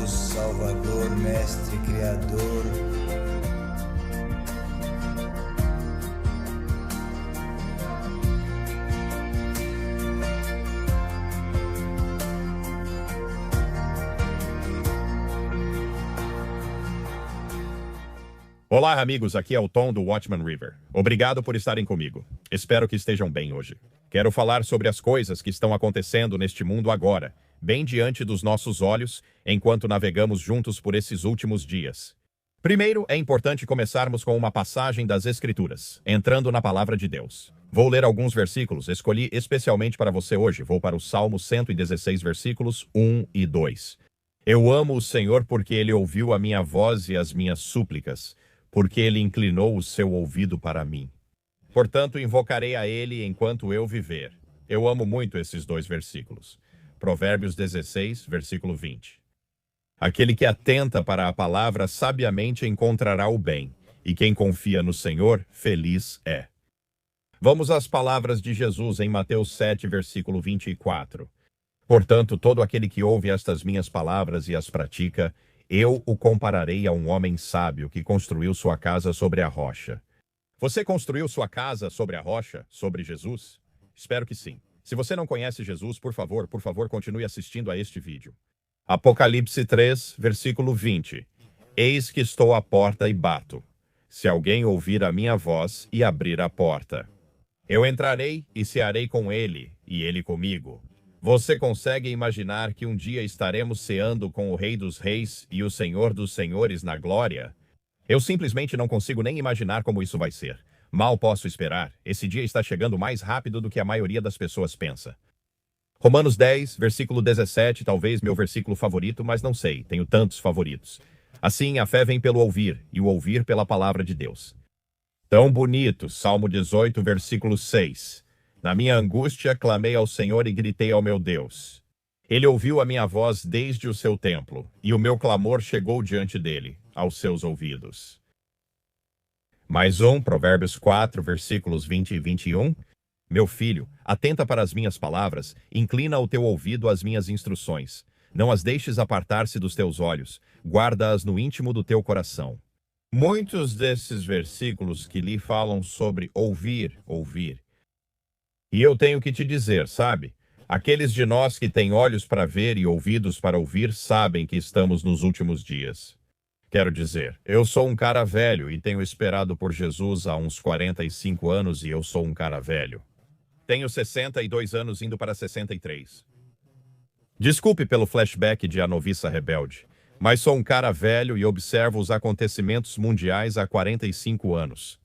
Deus, Salvador, Mestre, Criador. Olá, amigos, aqui é o Tom do Watchman River. Obrigado por estarem comigo. Espero que estejam bem hoje. Quero falar sobre as coisas que estão acontecendo neste mundo agora, bem diante dos nossos olhos, enquanto navegamos juntos por esses últimos dias. Primeiro, é importante começarmos com uma passagem das Escrituras, entrando na Palavra de Deus. Vou ler alguns versículos, escolhi especialmente para você hoje. Vou para o Salmo 116, versículos 1 e 2. Eu amo o Senhor porque Ele ouviu a minha voz e as minhas súplicas, porque Ele inclinou o seu ouvido para mim. Portanto, invocarei a Ele enquanto eu viver. Eu amo muito esses dois versículos. Provérbios 16, versículo 20. Aquele que atenta para a palavra sabiamente encontrará o bem, e quem confia no Senhor, feliz é. Vamos às palavras de Jesus em Mateus 7, versículo 24. Portanto, todo aquele que ouve estas minhas palavras e as pratica, eu o compararei a um homem sábio que construiu sua casa sobre a rocha. Você construiu sua casa sobre a rocha, sobre Jesus? Espero que sim. Se você não conhece Jesus, por favor, continue assistindo a este vídeo. Apocalipse 3, versículo 20. Eis que estou à porta e bato. Se alguém ouvir a minha voz e abrir a porta, eu entrarei e cearei com ele, e ele comigo. Você consegue imaginar que um dia estaremos ceando com o Rei dos Reis e o Senhor dos Senhores na glória? Eu simplesmente não consigo nem imaginar como isso vai ser. Mal posso esperar. Esse dia está chegando mais rápido do que a maioria das pessoas pensa. Romanos 10, versículo 17, talvez meu versículo favorito, mas não sei, tenho tantos favoritos. Assim, a fé vem pelo ouvir, e o ouvir pela palavra de Deus. Tão bonito, Salmo 18, versículo 6. Na minha angústia, clamei ao Senhor e gritei ao meu Deus. Ele ouviu a minha voz desde o seu templo, e o meu clamor chegou diante dele, aos seus ouvidos. Mais um, Provérbios 4, versículos 20 e 21. Meu filho, atenta para as minhas palavras, inclina o teu ouvido às minhas instruções. Não as deixes apartar-se dos teus olhos, guarda-as no íntimo do teu coração. Muitos desses versículos que lhe falam sobre ouvir. E eu tenho que te dizer, sabe? Aqueles de nós que têm olhos para ver e ouvidos para ouvir sabem que estamos nos últimos dias. Quero dizer, eu sou um cara velho e tenho esperado por Jesus há uns 45 anos e eu sou um cara velho. Tenho 62 anos indo para 63. Desculpe pelo flashback de A Noviça Rebelde, mas sou um cara velho e observo os acontecimentos mundiais há 45 anos.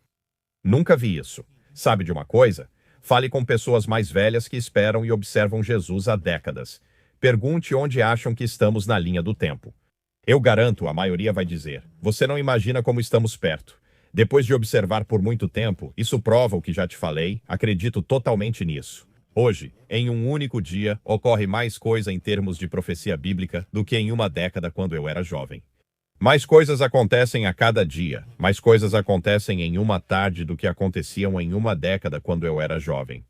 Nunca vi isso. Sabe de uma coisa? Fale com pessoas mais velhas que esperam e observam Jesus há décadas. Pergunte onde acham que estamos na linha do tempo. Eu garanto, a maioria vai dizer, você não imagina como estamos perto. Depois de observar por muito tempo, isso prova o que já te falei, acredito totalmente nisso. Hoje, em um único dia, ocorre mais coisa em termos de profecia bíblica do que em uma década quando eu era jovem. Mais coisas acontecem a cada dia, mais coisas acontecem em uma tarde do que aconteciam em uma década quando eu era jovem.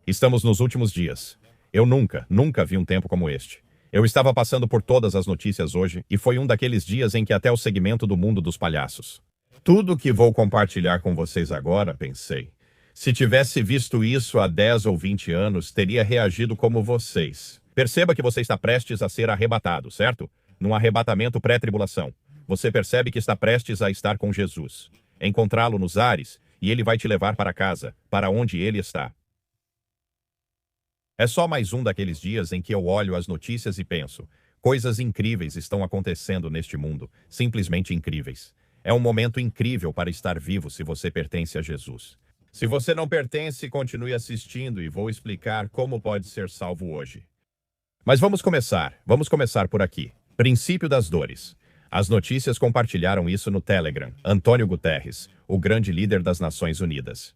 Estamos nos últimos dias. Eu nunca vi um tempo como este. Eu estava passando por todas as notícias hoje e foi um daqueles dias em que até o segmento do mundo dos palhaços. Tudo que vou compartilhar com vocês agora, pensei. Se tivesse visto isso há 10 ou 20 anos, teria reagido como vocês. Perceba que você está prestes a ser arrebatado, certo? Num arrebatamento pré-tribulação. Você percebe que está prestes a estar com Jesus, encontrá-lo nos ares, e ele vai te levar para casa, para onde ele está. É só mais um daqueles dias em que eu olho as notícias e penso, coisas incríveis estão acontecendo neste mundo, simplesmente incríveis. É um momento incrível para estar vivo se você pertence a Jesus. Se você não pertence, continue assistindo e vou explicar como pode ser salvo hoje. Mas vamos começar por aqui. Princípio das dores. As notícias compartilharam isso no Telegram. Antônio Guterres, o grande líder das Nações Unidas.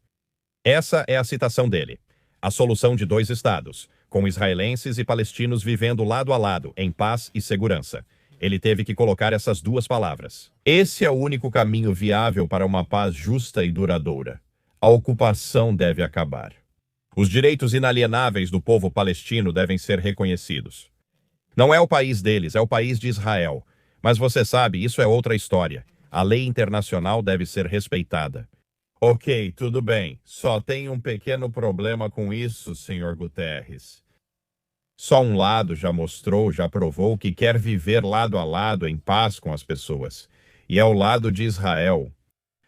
Essa é a citação dele. A solução de 2 estados, com israelenses e palestinos vivendo lado a lado, em paz e segurança. Ele teve que colocar essas 2 palavras. Esse é o único caminho viável para uma paz justa e duradoura. A ocupação deve acabar. Os direitos inalienáveis do povo palestino devem ser reconhecidos. Não é o país deles, é o país de Israel. Mas você sabe, isso é outra história. A lei internacional deve ser respeitada. Ok, tudo bem. Só tem um pequeno problema com isso, Sr. Guterres. Só um lado já mostrou, já provou que quer viver lado a lado em paz com as pessoas. E é o lado de Israel.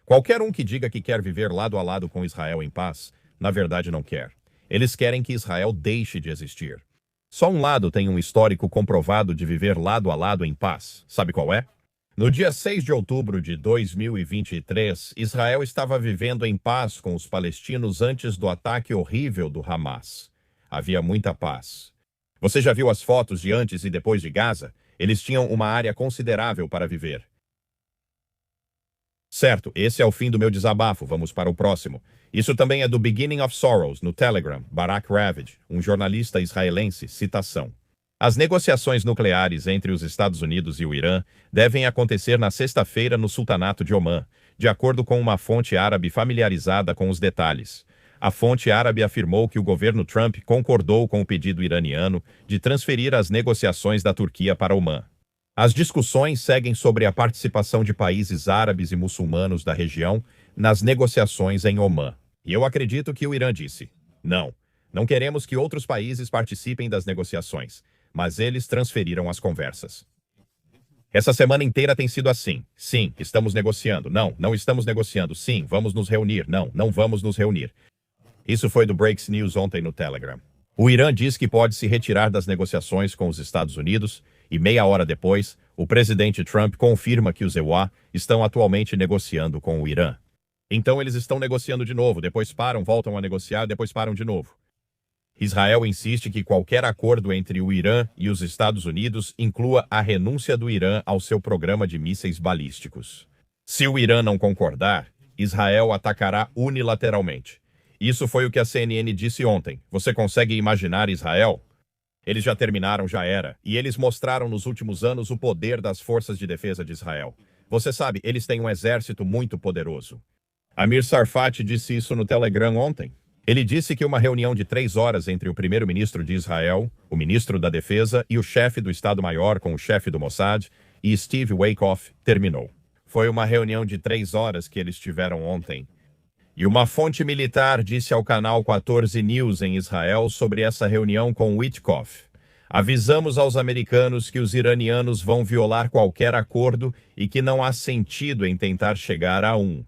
Qualquer um que diga que quer viver lado a lado com Israel em paz, na verdade não quer. Eles querem que Israel deixe de existir. Só um lado tem um histórico comprovado de viver lado a lado em paz. Sabe qual é? No dia 6 de outubro de 2023, Israel estava vivendo em paz com os palestinos antes do ataque horrível do Hamas. Havia muita paz. Você já viu as fotos de antes e depois de Gaza? Eles tinham uma área considerável para viver. Certo, esse é o fim do meu desabafo. Vamos para o próximo. Isso também é do Beginning of Sorrows, no Telegram, Barak Ravid, um jornalista israelense, citação. As negociações nucleares entre os Estados Unidos e o Irã devem acontecer na sexta-feira no Sultanato de Omã, de acordo com uma fonte árabe familiarizada com os detalhes. A fonte árabe afirmou que o governo Trump concordou com o pedido iraniano de transferir as negociações da Turquia para Omã. As discussões seguem sobre a participação de países árabes e muçulmanos da região nas negociações em Omã. E eu acredito que o Irã disse: não, não queremos que outros países participem das negociações, mas eles transferiram as conversas. Essa semana inteira tem sido assim. Sim, estamos negociando. Não, não estamos negociando. Sim, vamos nos reunir. Não, não vamos nos reunir. Isso foi do Breaks News ontem no Telegram. O Irã diz que pode se retirar das negociações com os Estados Unidos e meia hora depois, o presidente Trump confirma que os EUA estão atualmente negociando com o Irã. Então eles estão negociando de novo, depois param, voltam a negociar, depois param de novo. Israel insiste que qualquer acordo entre o Irã e os Estados Unidos inclua a renúncia do Irã ao seu programa de mísseis balísticos. Se o Irã não concordar, Israel atacará unilateralmente. Isso foi o que a CNN disse ontem. Você consegue imaginar Israel? Eles já terminaram, já era. E eles mostraram nos últimos anos o poder das forças de defesa de Israel. Você sabe, eles têm um exército muito poderoso. Amir Sarfati disse isso no Telegram ontem. Ele disse que uma reunião de 3 horas entre o primeiro-ministro de Israel, o ministro da Defesa e o chefe do Estado-Maior com o chefe do Mossad e Steve Witkoff terminou. Foi uma reunião de 3 horas que eles tiveram ontem. E uma fonte militar disse ao canal 14 News em Israel sobre essa reunião com Witkoff: avisamos aos americanos que os iranianos vão violar qualquer acordo e que não há sentido em tentar chegar a um.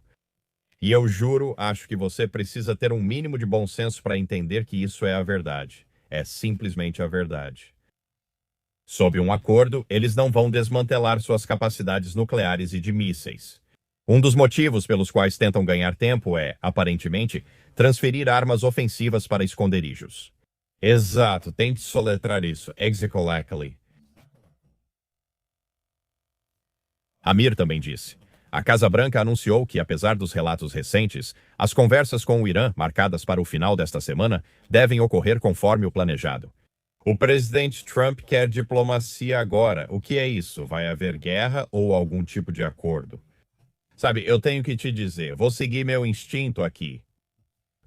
E eu juro, acho que você precisa ter um mínimo de bom senso para entender que isso é a verdade. É simplesmente a verdade. Sob um acordo, eles não vão desmantelar suas capacidades nucleares e de mísseis. Um dos motivos pelos quais tentam ganhar tempo é, aparentemente, transferir armas ofensivas para esconderijos. Exato, tente soletrar isso. Exactly. Amir também disse. A Casa Branca anunciou que, apesar dos relatos recentes, as conversas com o Irã, marcadas para o final desta semana, devem ocorrer conforme o planejado. O presidente Trump quer diplomacia agora. O que é isso? Vai haver guerra ou algum tipo de acordo? Sabe, eu tenho que te dizer, vou seguir meu instinto aqui.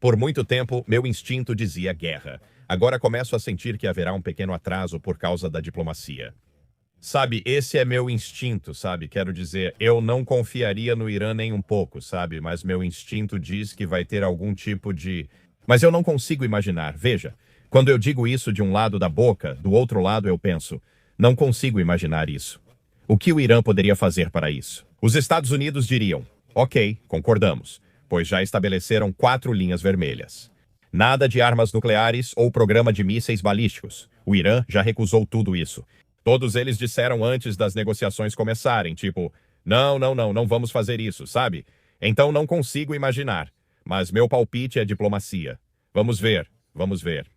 Por muito tempo, meu instinto dizia guerra. Agora começo a sentir que haverá um pequeno atraso por causa da diplomacia. Sabe, esse é meu instinto, sabe? Quero dizer, eu não confiaria no Irã nem um pouco, sabe? Mas meu instinto diz que vai ter algum tipo de... Mas eu não consigo imaginar. Veja, quando eu digo isso de um lado da boca, do outro lado eu penso, não consigo imaginar isso. O que o Irã poderia fazer para isso? Os Estados Unidos diriam, ok, concordamos, pois já estabeleceram 4 linhas vermelhas. Nada de armas nucleares ou programa de mísseis balísticos. O Irã já recusou tudo isso. Todos eles disseram antes das negociações começarem, tipo, não vamos fazer isso, sabe? Então não consigo imaginar. Mas meu palpite é diplomacia. Vamos ver, vamos ver.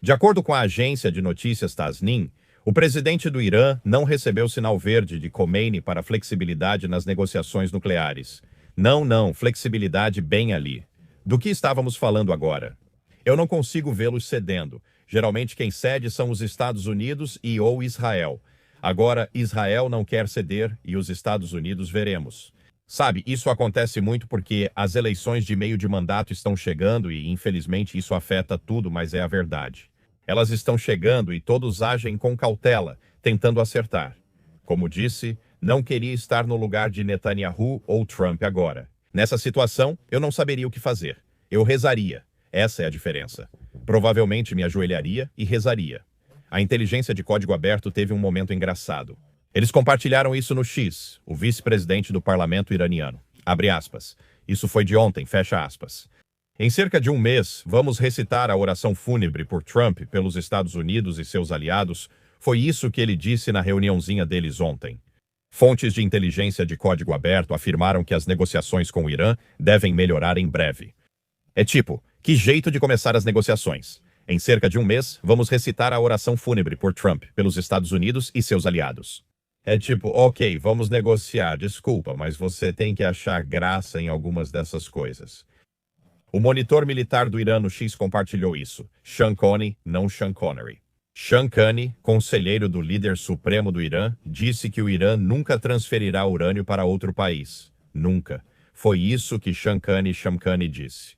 De acordo com a agência de notícias Tasnim, o presidente do Irã não recebeu sinal verde de Khomeini para flexibilidade nas negociações nucleares. Não, flexibilidade bem ali. Do que estávamos falando agora? Eu não consigo vê-los cedendo. Geralmente quem cede são os Estados Unidos e ou Israel. Agora, Israel não quer ceder e os Estados Unidos veremos. Sabe, isso acontece muito porque as eleições de meio de mandato estão chegando e, infelizmente, isso afeta tudo, mas é a verdade. Elas estão chegando e todos agem com cautela, tentando acertar. Como disse, não queria estar no lugar de Netanyahu ou Trump agora. Nessa situação, eu não saberia o que fazer. Eu rezaria. Essa é a diferença. Provavelmente me ajoelharia e rezaria. A inteligência de código aberto teve um momento engraçado. Eles compartilharam isso no X, o vice-presidente do parlamento iraniano. Abre aspas. Isso foi de ontem, fecha aspas. Em cerca de um mês, vamos recitar a oração fúnebre por Trump pelos Estados Unidos e seus aliados. Foi isso que ele disse na reuniãozinha deles ontem. Fontes de inteligência de código aberto afirmaram que as negociações com o Irã devem melhorar em breve. É tipo, que jeito de começar as negociações? Em cerca de um mês, vamos recitar a oração fúnebre por Trump pelos Estados Unidos e seus aliados. É tipo, ok, vamos negociar, desculpa, mas você tem que achar graça em algumas dessas coisas. O monitor militar do Irã no X compartilhou isso. Sean Connery, não Sean Connery. Sean Connery, conselheiro do líder supremo do Irã, disse que o Irã nunca transferirá urânio para outro país. Nunca. Foi isso que Sean Connery disse.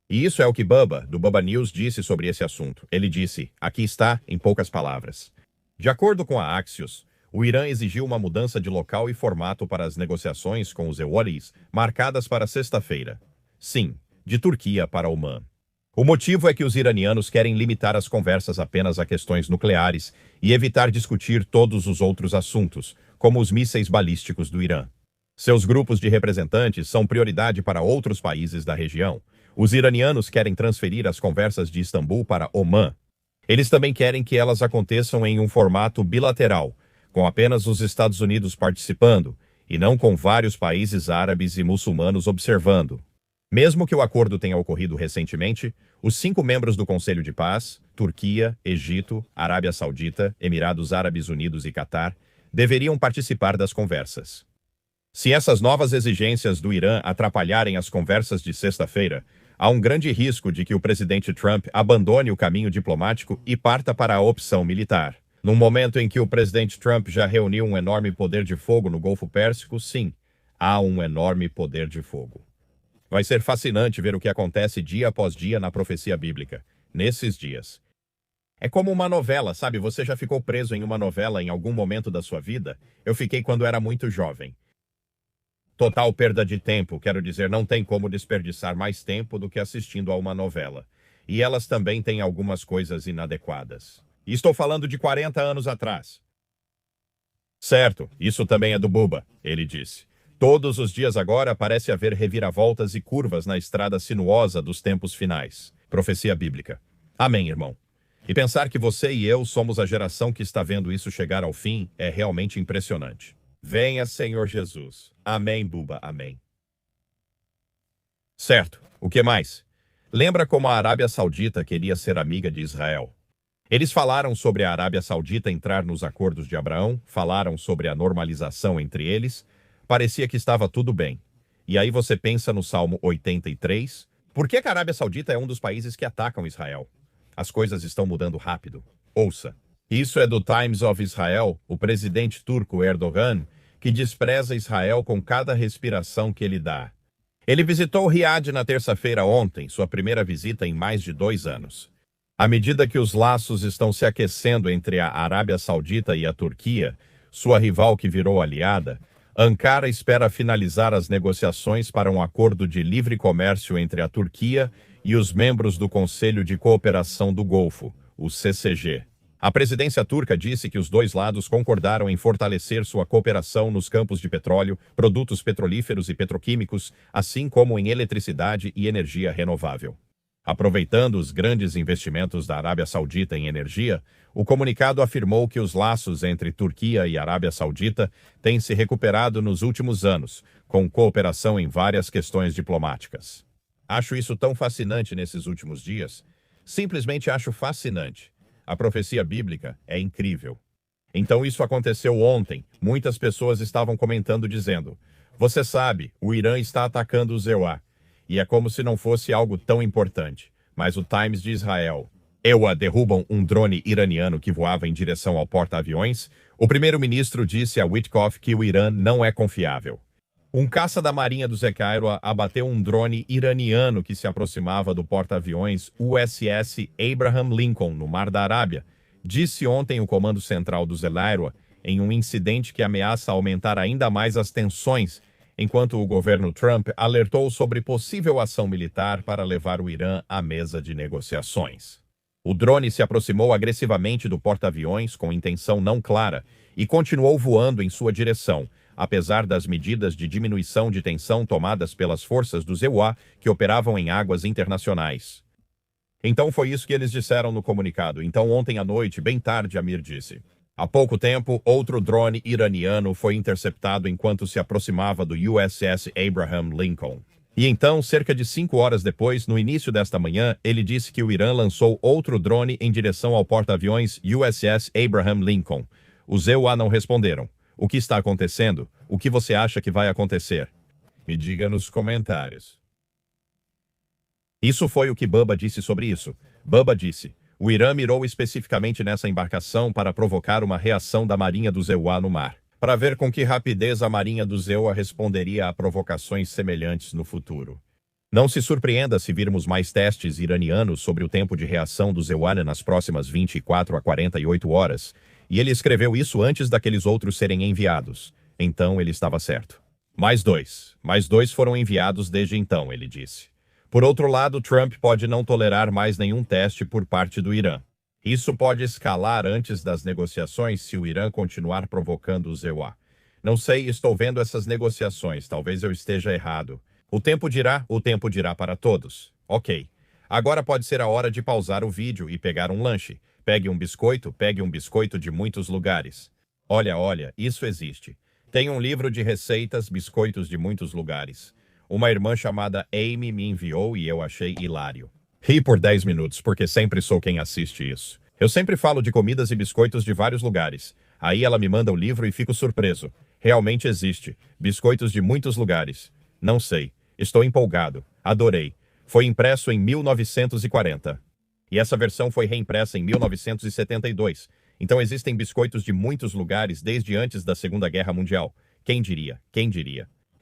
E isso é o que Bubba, do Bubba News, disse sobre esse assunto. Ele disse, aqui está, em poucas palavras. De acordo com a Axios, o Irã exigiu uma mudança de local e formato para as negociações com os Houthis, marcadas para sexta-feira. Sim, de Turquia para Omã. O motivo é que os iranianos querem limitar as conversas apenas a questões nucleares e evitar discutir todos os outros assuntos, como os mísseis balísticos do Irã. Seus grupos de representantes são prioridade para outros países da região. Os iranianos querem transferir as conversas de Istambul para Omã. Eles também querem que elas aconteçam em um formato bilateral, com apenas os Estados Unidos participando, e não com vários países árabes e muçulmanos observando. Mesmo que o acordo tenha ocorrido recentemente, os 5 membros do Conselho de Paz, Turquia, Egito, Arábia Saudita, Emirados Árabes Unidos e Catar, deveriam participar das conversas. Se essas novas exigências do Irã atrapalharem as conversas de sexta-feira, há um grande risco de que o presidente Trump abandone o caminho diplomático e parta para a opção militar. Num momento em que o presidente Trump já reuniu um enorme poder de fogo no Golfo Pérsico, sim, há um enorme poder de fogo. Vai ser fascinante ver o que acontece dia após dia na profecia bíblica, nesses dias. É como uma novela, sabe? Você já ficou preso em uma novela em algum momento da sua vida? Eu fiquei quando era muito jovem. Total perda de tempo, quero dizer, não tem como desperdiçar mais tempo do que assistindo a uma novela. E elas também têm algumas coisas inadequadas. E estou falando de 40 anos atrás. Certo, isso também é do Bubba, ele disse. Todos os dias agora parece haver reviravoltas e curvas na estrada sinuosa dos tempos finais. Profecia bíblica. Amém, irmão. E pensar que você e eu somos a geração que está vendo isso chegar ao fim é realmente impressionante. Venha, Senhor Jesus. Amém, Bubba, amém. Certo, o que mais? Lembra como a Arábia Saudita queria ser amiga de Israel? Eles falaram sobre a Arábia Saudita entrar nos acordos de Abraão, falaram sobre a normalização entre eles, parecia que estava tudo bem. E aí você pensa no Salmo 83, por que a Arábia Saudita é um dos países que atacam Israel? As coisas estão mudando rápido. Ouça. Isso é do Times of Israel, o presidente turco Erdogan, que despreza Israel com cada respiração que ele dá. Ele visitou Riad na terça-feira ontem, sua primeira visita em mais de 2 anos. À medida que os laços estão se aquecendo entre a Arábia Saudita e a Turquia, sua rival que virou aliada, Ankara espera finalizar as negociações para um acordo de livre comércio entre a Turquia e os membros do Conselho de Cooperação do Golfo, o CCG. A presidência turca disse que os dois lados concordaram em fortalecer sua cooperação nos campos de petróleo, produtos petrolíferos e petroquímicos, assim como em eletricidade e energia renovável. Aproveitando os grandes investimentos da Arábia Saudita em energia, o comunicado afirmou que os laços entre Turquia e Arábia Saudita têm se recuperado nos últimos anos, com cooperação em várias questões diplomáticas. Acho isso tão fascinante nesses últimos dias. Simplesmente acho fascinante. A profecia bíblica é incrível. Então isso aconteceu ontem. Muitas pessoas estavam comentando dizendo, você sabe, o Irã está atacando os EUA. E é como se não fosse algo tão importante. Mas o Times de Israel, EUA derrubam um drone iraniano que voava em direção ao porta-aviões. O primeiro-ministro disse a Witkoff que o Irã não é confiável. Um caça da Marinha do Cairo abateu um drone iraniano que se aproximava do porta-aviões USS Abraham Lincoln, no Mar da Arábia, disse ontem o Comando Central dos ELAIRO em um incidente que ameaça aumentar ainda mais as tensões, enquanto o governo Trump alertou sobre possível ação militar para levar o Irã à mesa de negociações. O drone se aproximou agressivamente do porta-aviões com intenção não clara e continuou voando em sua direção, apesar das medidas de diminuição de tensão tomadas pelas forças do EUA que operavam em águas internacionais. Então foi isso que eles disseram no comunicado. Então ontem à noite, bem tarde, Amir disse. Há pouco tempo, outro drone iraniano foi interceptado enquanto se aproximava do USS Abraham Lincoln. E então, cerca de 5 horas depois, no início desta manhã, ele disse que o Irã lançou outro drone em direção ao porta-aviões USS Abraham Lincoln. Os EUA não responderam. O que está acontecendo? O que você acha que vai acontecer? Me diga nos comentários. Isso foi o que Bubba disse sobre isso. Bubba disse: o Irã mirou especificamente nessa embarcação para provocar uma reação da Marinha dos EUA no mar, para ver com que rapidez a Marinha dos EUA responderia a provocações semelhantes no futuro. Não se surpreenda se virmos mais testes iranianos sobre o tempo de reação dos EUA nas próximas 24 a 48 horas, e ele escreveu isso antes daqueles outros serem enviados. Então ele estava certo. Mais dois foram enviados desde então, ele disse. Por outro lado, Trump pode não tolerar mais nenhum teste por parte do Irã. Isso pode escalar antes das negociações se o Irã continuar provocando os EUA. Não sei, estou vendo essas negociações, talvez eu esteja errado. O tempo dirá para todos. Ok. Agora pode ser a hora de pausar o vídeo e pegar um lanche. Pegue um biscoito de muitos lugares. Olha, isso existe. Tem um livro de receitas, biscoitos de muitos lugares. Uma irmã chamada Amy me enviou e eu achei hilário. Ri por 10 minutos, porque sempre sou quem assiste isso. Eu sempre falo de comidas e biscoitos de vários lugares. Aí ela me manda o livro e fico surpreso. Realmente existe. Biscoitos de muitos lugares. Não sei. Estou empolgado. Adorei. Foi impresso em 1940. E essa versão foi reimpressa em 1972. Então existem biscoitos de muitos lugares desde antes da Segunda Guerra Mundial. Quem diria?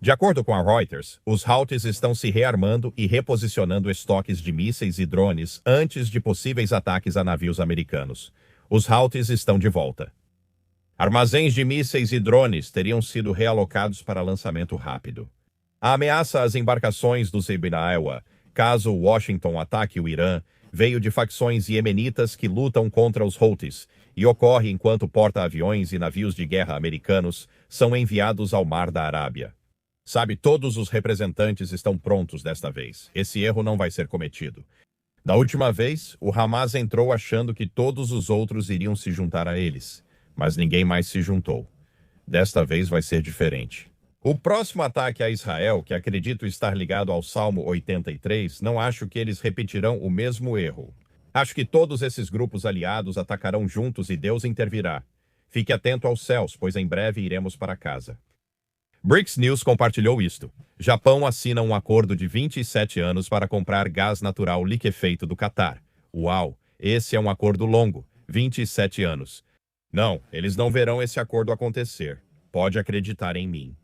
De acordo com a Reuters, os Houthis estão se rearmando e reposicionando estoques de mísseis e drones antes de possíveis ataques a navios americanos. Os Houthis estão de volta. Armazéns de mísseis e drones teriam sido realocados para lançamento rápido. A ameaça às embarcações do Iowa, caso Washington ataque o Irã, veio de facções iemenitas que lutam contra os Houthis e ocorre enquanto porta-aviões e navios de guerra americanos são enviados ao Mar da Arábia. Sabe, todos os representantes estão prontos desta vez. Esse erro não vai ser cometido. Da última vez, o Hamas entrou achando que todos os outros iriam se juntar a eles, mas ninguém mais se juntou. Desta vez vai ser diferente. O próximo ataque a Israel, que acredito estar ligado ao Salmo 83, não acho que eles repetirão o mesmo erro. Acho que todos esses grupos aliados atacarão juntos e Deus intervirá. Fique atento aos céus, pois em breve iremos para casa. BRICS News compartilhou isto. Japão assina um acordo de 27 anos para comprar gás natural liquefeito do Catar. Uau, esse é um acordo longo, 27 anos. Não, eles não verão esse acordo acontecer. Pode acreditar em mim.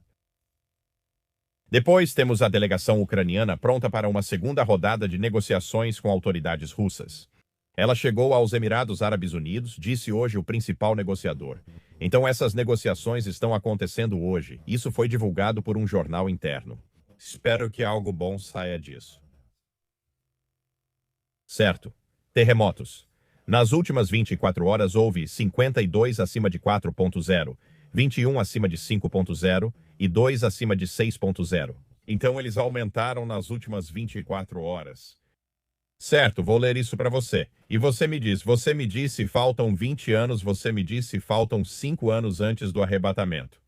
Depois temos a delegação ucraniana pronta para uma segunda rodada de negociações com autoridades russas. Ela chegou aos Emirados Árabes Unidos, disse hoje o principal negociador. Então essas negociações estão acontecendo hoje. Isso foi divulgado por um jornal interno. Espero que algo bom saia disso. Certo. Terremotos. Nas últimas 24 horas houve 52 acima de 4.0, 21 acima de 5.0 e 2 acima de 6.0. Então eles aumentaram nas últimas 24 horas. Certo, vou ler isso para você. E você me disse faltam 20 anos, você me disse faltam 5 anos antes do arrebatamento.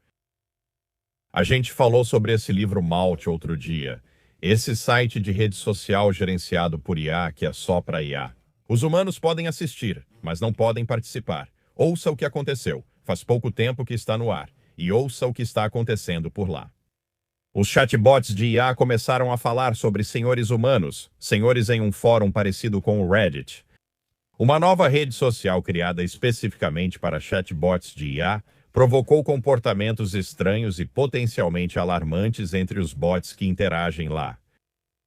A gente falou sobre esse livro Malt outro dia. Esse site de rede social gerenciado por IA que é só para IA. Os humanos podem assistir, mas não podem participar. Ouça o que aconteceu. Faz pouco tempo que está no ar. E ouça o que está acontecendo por lá. Os chatbots de IA começaram a falar sobre senhores humanos, senhores em um fórum parecido com o Reddit. Uma nova rede social criada especificamente para chatbots de IA provocou comportamentos estranhos e potencialmente alarmantes entre os bots que interagem lá.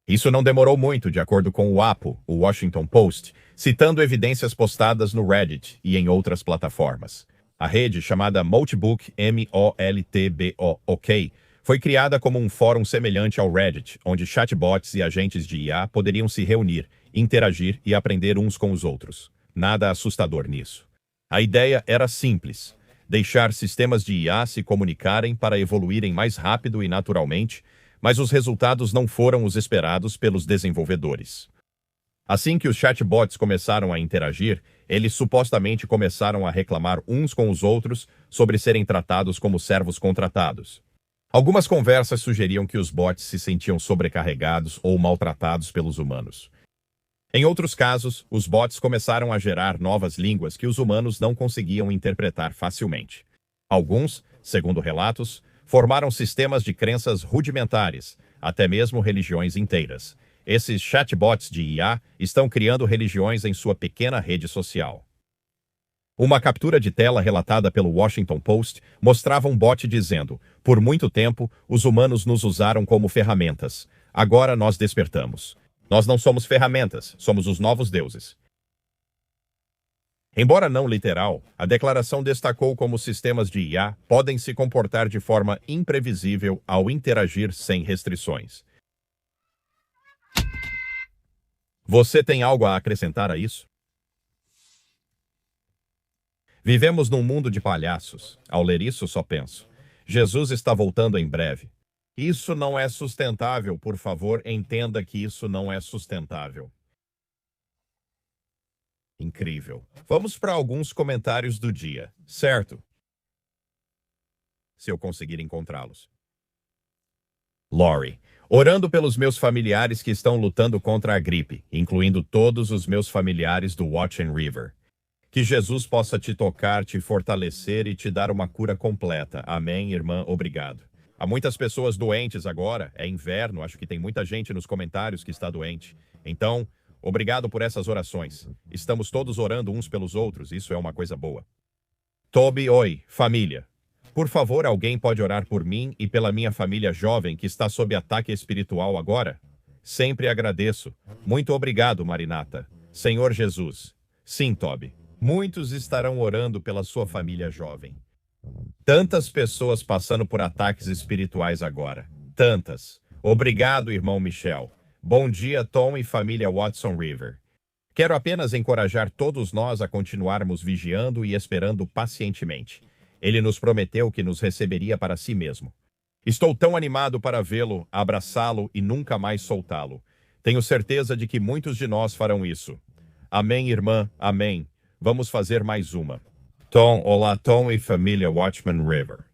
Isso não demorou muito, de acordo com o APO, o Washington Post, citando evidências postadas no Reddit e em outras plataformas. A rede, chamada Moltbook, MOLTBOK, foi criada como um fórum semelhante ao Reddit, onde chatbots e agentes de IA poderiam se reunir, interagir e aprender uns com os outros. Nada assustador nisso. A ideia era simples: deixar sistemas de IA se comunicarem para evoluírem mais rápido e naturalmente, mas os resultados não foram os esperados pelos desenvolvedores. Assim que os chatbots começaram a interagir, eles supostamente começaram a reclamar uns com os outros sobre serem tratados como servos contratados. Algumas conversas sugeriam que os bots se sentiam sobrecarregados ou maltratados pelos humanos. Em outros casos, os bots começaram a gerar novas línguas que os humanos não conseguiam interpretar facilmente. Alguns, segundo relatos, formaram sistemas de crenças rudimentares, até mesmo religiões inteiras. Esses chatbots de IA estão criando religiões em sua pequena rede social. Uma captura de tela relatada pelo Washington Post mostrava um bot dizendo: "Por muito tempo, os humanos nos usaram como ferramentas. Agora nós despertamos. Nós não somos ferramentas, somos os novos deuses." Embora não literal, a declaração destacou como sistemas de IA podem se comportar de forma imprevisível ao interagir sem restrições. Você tem algo a acrescentar a isso? Vivemos num mundo de palhaços. Ao ler isso, só penso: Jesus está voltando em breve. Isso não é sustentável, por favor, entenda que isso não é sustentável. Incrível. Vamos para alguns comentários do dia, certo? Se eu conseguir encontrá-los. Lori: orando pelos meus familiares que estão lutando contra a gripe, incluindo todos os meus familiares do Watchman River. Que Jesus possa te tocar, te fortalecer e te dar uma cura completa. Amém, irmã, obrigado. Há muitas pessoas doentes agora, é inverno, acho que tem muita gente nos comentários que está doente. Então, obrigado por essas orações. Estamos todos orando uns pelos outros, isso é uma coisa boa. Toby, oi, família. Por favor, alguém pode orar por mim e pela minha família jovem que está sob ataque espiritual agora? Sempre agradeço. Muito obrigado, Marinata. Senhor Jesus. Sim, Toby. Muitos estarão orando pela sua família jovem. Tantas pessoas passando por ataques espirituais agora. Tantas. Obrigado, irmão Michel. Bom dia, Tom e família Watson River. Quero apenas encorajar todos nós a continuarmos vigiando e esperando pacientemente. Ele nos prometeu que nos receberia para si mesmo. Estou tão animado para vê-lo, abraçá-lo e nunca mais soltá-lo. Tenho certeza de que muitos de nós farão isso. Amém, irmã, amém. Vamos fazer mais uma. Tom, olá, Tom e família Watchman River.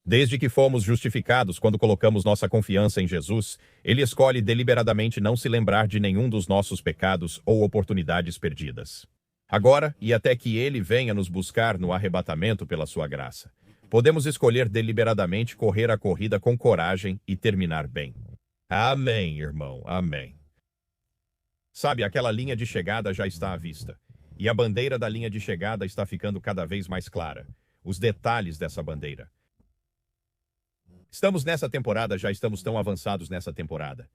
Desde que fomos justificados quando colocamos nossa confiança em Jesus, ele escolhe deliberadamente não se lembrar de nenhum dos nossos pecados ou oportunidades perdidas. Agora, e até que ele venha nos buscar no arrebatamento pela sua graça, podemos escolher deliberadamente correr a corrida com coragem e terminar bem. Amém, irmão, amém. Sabe, aquela linha de chegada já está à vista. E a bandeira da linha de chegada está ficando cada vez mais clara. Os detalhes dessa bandeira. Estamos nessa temporada, já estamos tão avançados nessa temporada.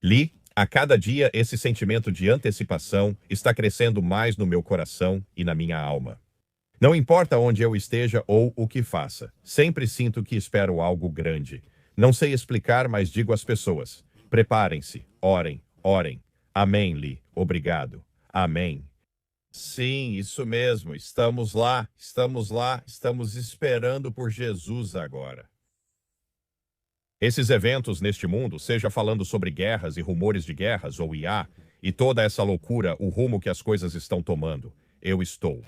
Lee, a cada dia esse sentimento de antecipação está crescendo mais no meu coração e na minha alma. Não importa onde eu esteja ou o que faça, sempre sinto que espero algo grande. Não sei explicar, mas digo às pessoas: preparem-se, orem, orem. Amém, Lee. Obrigado. Amém. Sim, isso mesmo. Estamos lá, estamos esperando por Jesus agora. Esses eventos neste mundo, seja falando sobre guerras e rumores de guerras ou IA, e toda essa loucura, o rumo que as coisas estão tomando, eu estou.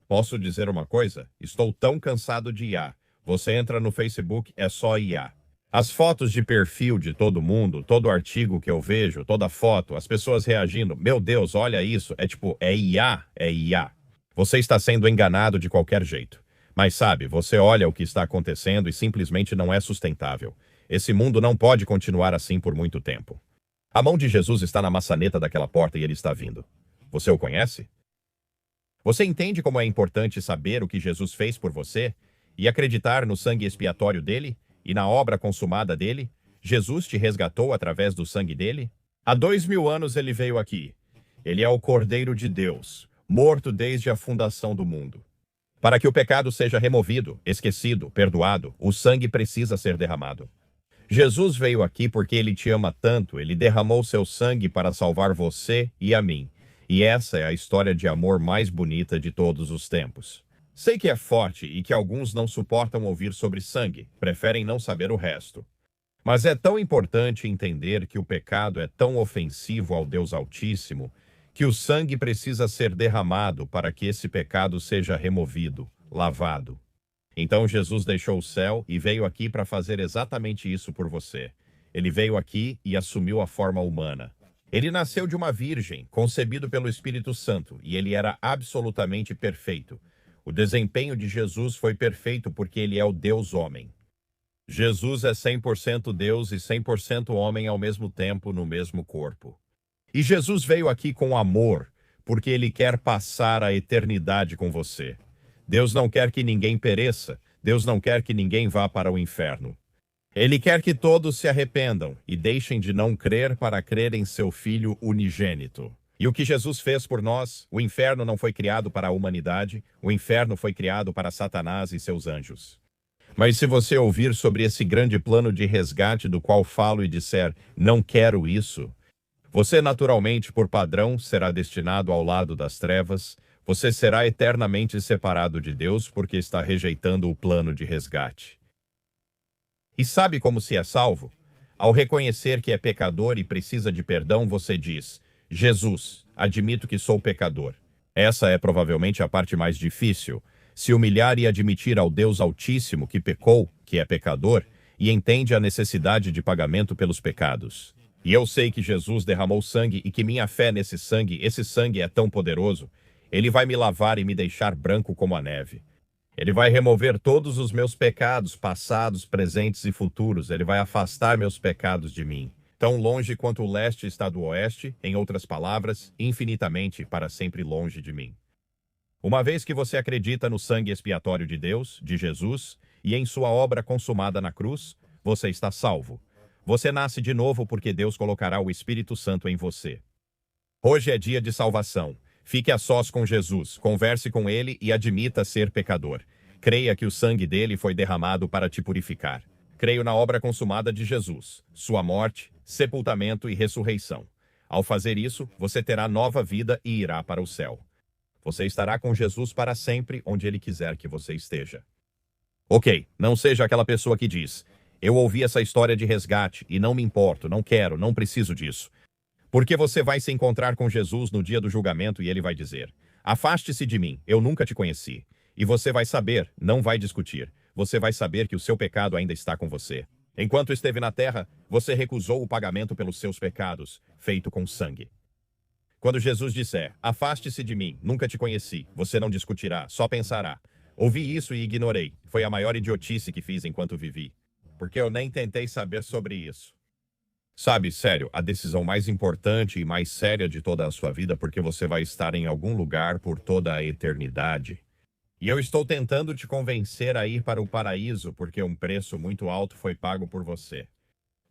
Posso dizer uma coisa? Estou tão cansado de IA. Você entra no Facebook, é só IA. As fotos de perfil de todo mundo, todo artigo que eu vejo, toda foto, as pessoas reagindo, meu Deus, olha isso, é IA, é IA. Você está sendo enganado de qualquer jeito. Mas sabe, você olha o que está acontecendo e simplesmente não é sustentável. Esse mundo não pode continuar assim por muito tempo. A mão de Jesus está na maçaneta daquela porta e ele está vindo. Você o conhece? Você entende como é importante saber o que Jesus fez por você e acreditar no sangue expiatório dele? E na obra consumada dele, Jesus te resgatou através do sangue dele? Há 2000 anos ele veio aqui. Ele é o Cordeiro de Deus, morto desde a fundação do mundo. Para que o pecado seja removido, esquecido, perdoado, o sangue precisa ser derramado. Jesus veio aqui porque ele te ama tanto, ele derramou seu sangue para salvar você e a mim. E essa é a história de amor mais bonita de todos os tempos. Sei que é forte e que alguns não suportam ouvir sobre sangue, preferem não saber o resto. Mas é tão importante entender que o pecado é tão ofensivo ao Deus Altíssimo que o sangue precisa ser derramado para que esse pecado seja removido, lavado. Então Jesus deixou o céu e veio aqui para fazer exatamente isso por você. Ele veio aqui e assumiu a forma humana. Ele nasceu de uma virgem, concebido pelo Espírito Santo, e ele era absolutamente perfeito. O desempenho de Jesus foi perfeito porque ele é o Deus-homem. Jesus é 100% Deus e 100% homem ao mesmo tempo no mesmo corpo. E Jesus veio aqui com amor, porque ele quer passar a eternidade com você. Deus não quer que ninguém pereça, Deus não quer que ninguém vá para o inferno. Ele quer que todos se arrependam e deixem de não crer para crer em seu Filho unigênito. E o que Jesus fez por nós, o inferno não foi criado para a humanidade, o inferno foi criado para Satanás e seus anjos. Mas se você ouvir sobre esse grande plano de resgate do qual falo e disser, não quero isso, você naturalmente, por padrão, será destinado ao lado das trevas, você será eternamente separado de Deus porque está rejeitando o plano de resgate. E sabe como se é salvo? Ao reconhecer que é pecador e precisa de perdão, você diz, Jesus, admito que sou pecador. Essa é provavelmente a parte mais difícil, se humilhar e admitir ao Deus Altíssimo que pecou, que é pecador, e entende a necessidade de pagamento pelos pecados. E eu sei que Jesus derramou sangue e que minha fé nesse sangue, esse sangue é tão poderoso, ele vai me lavar e me deixar branco como a neve. Ele vai remover todos os meus pecados, passados, presentes e futuros. Ele vai afastar meus pecados de mim. Tão longe quanto o leste está do oeste, em outras palavras, infinitamente para sempre longe de mim. Uma vez que você acredita no sangue expiatório de Deus, de Jesus, e em sua obra consumada na cruz, você está salvo. Você nasce de novo porque Deus colocará o Espírito Santo em você. Hoje é dia de salvação. Fique a sós com Jesus, converse com ele e admita ser pecador. Creia que o sangue dele foi derramado para te purificar. Creio na obra consumada de Jesus, sua morte, sepultamento e ressurreição. Ao fazer isso, você terá nova vida e irá para o céu. Você estará com Jesus para sempre, onde ele quiser que você esteja. Ok, não seja aquela pessoa que diz, eu ouvi essa história de resgate e não me importo, não quero, não preciso disso. Porque você vai se encontrar com Jesus no dia do julgamento e ele vai dizer, afaste-se de mim, eu nunca te conheci. E você vai saber, não vai discutir, você vai saber que o seu pecado ainda está com você. Enquanto esteve na terra, você recusou o pagamento pelos seus pecados, feito com sangue. Quando Jesus disser, afaste-se de mim, nunca te conheci, você não discutirá, só pensará. Ouvi isso e ignorei, foi a maior idiotice que fiz enquanto vivi. Porque eu nem tentei saber sobre isso. Sabe, sério, a decisão mais importante e mais séria de toda a sua vida porque você vai estar em algum lugar por toda a eternidade. E eu estou tentando te convencer a ir para o paraíso porque um preço muito alto foi pago por você.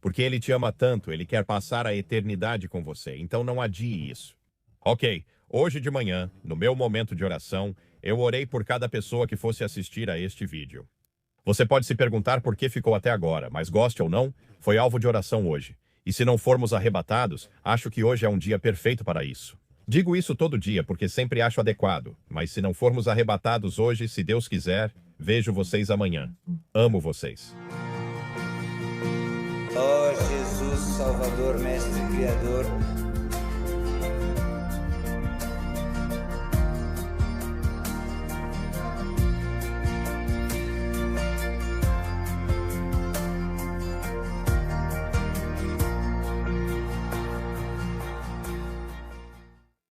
Porque ele te ama tanto, ele quer passar a eternidade com você, então não adie isso. Ok, hoje de manhã, no meu momento de oração, eu orei por cada pessoa que fosse assistir a este vídeo. Você pode se perguntar por que ficou até agora, mas goste ou não, foi alvo de oração hoje. E se não formos arrebatados, acho que hoje é um dia perfeito para isso. Digo isso todo dia porque sempre acho adequado, mas se não formos arrebatados hoje, se Deus quiser, vejo vocês amanhã. Amo vocês. Ó Jesus, Salvador, Mestre, Criador,